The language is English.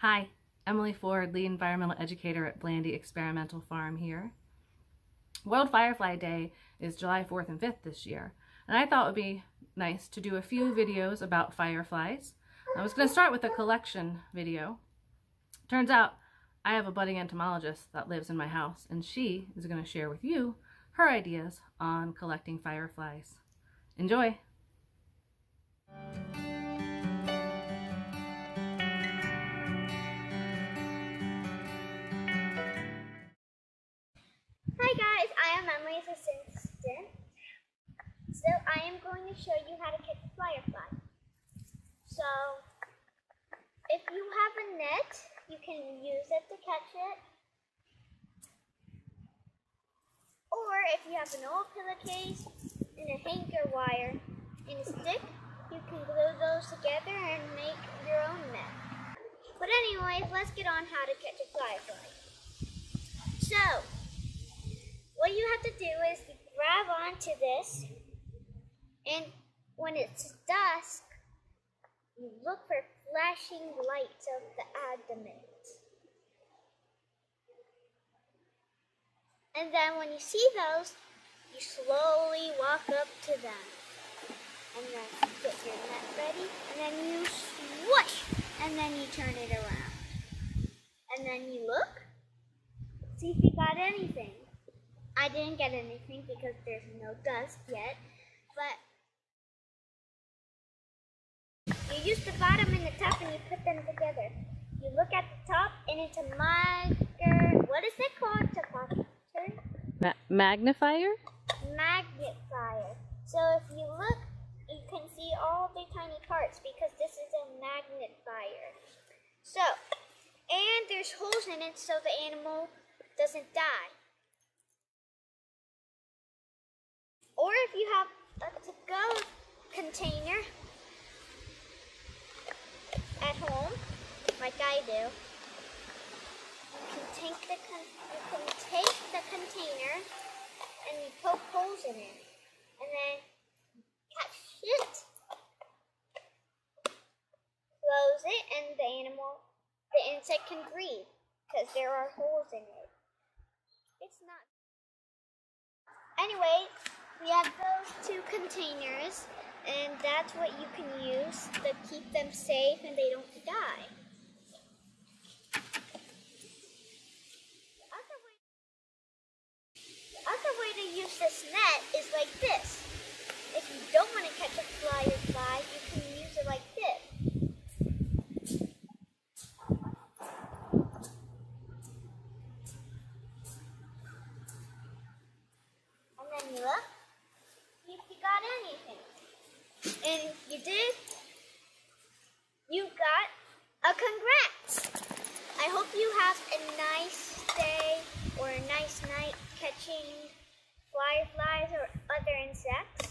Hi, Emily Ford, lead environmental educator at Blandy Experimental Farm here. World Firefly Day is July 4th and 5th this year, and I thought it would be nice to do a few videos about fireflies. I was going to start with a collection video. Turns out I have a budding entomologist that lives in my house, and she is going to share with you her ideas on collecting fireflies. Enjoy! Hi guys, I am Emily's assistant. So I am going to show you how to catch a firefly. So if you have a net, you can use it to catch it. Or if you have an old pillowcase and a hanger wire and a stick, you can glue those together and make your own net. But anyways, let's get on how to catch a firefly. So what you have to do is grab onto this, and when it's dusk, you look for flashing lights of the abdomen. And then when you see those, you slowly walk up to them. And then get your net ready, and then you swoosh, and then you turn it around. And then you look, see if you got anything. I didn't get anything because there's no dust yet, but you use the bottom and the top and you put them together. You look at the top and it's a what is it called? Magnifier? Magnifier. So if you look, you can see all the tiny parts because this is a magnifier. So, and there's holes in it so the animal doesn't die. Or if you have a to-go container at home, like I do, you can take the container and you poke holes in it, and then catch it, close it, and the insect can breathe because there are holes in it. It's not. Anyway, we have those two containers, and that's what you can use to keep them safe and they don't die. The other way to use this net is like this. If you don't want to catch a firefly, you can use it like this. And then you look. If you got anything, and you did, you got a congrats. I hope you have a nice day or a nice night catching fireflies or other insects.